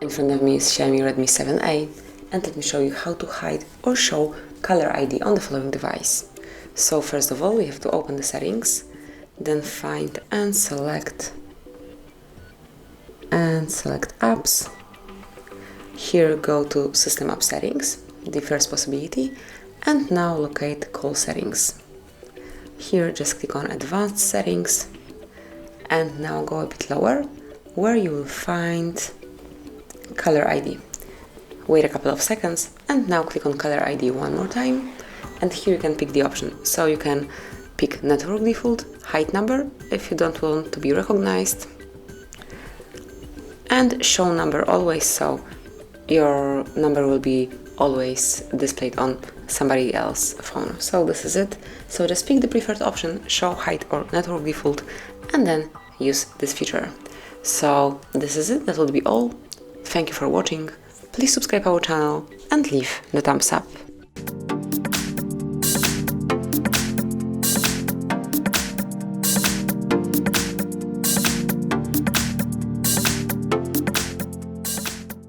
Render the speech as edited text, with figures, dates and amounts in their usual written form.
In front of me is Xiaomi Redmi 7A, and let me show you how to hide or show Color ID on the following device. So first of all, we have to open the settings, then find and select apps. Here go to System App Settings, the first possibility, and now locate Call Settings. Here just click on Advanced Settings, and now go a bit lower, where you will find Color ID. Wait a couple of seconds, and now click on Color ID one more time, and here you can pick the option. So you can pick Network Default, Hide Number, if you don't want to be recognized, and Show Number Always, so your number will be always displayed on somebody else's phone. So this is it. So just pick the preferred option, Show, Hide or Network Default, and then use this feature. So this is it, that will be all. Thank you for watching. Please subscribe our channel and leave the thumbs up.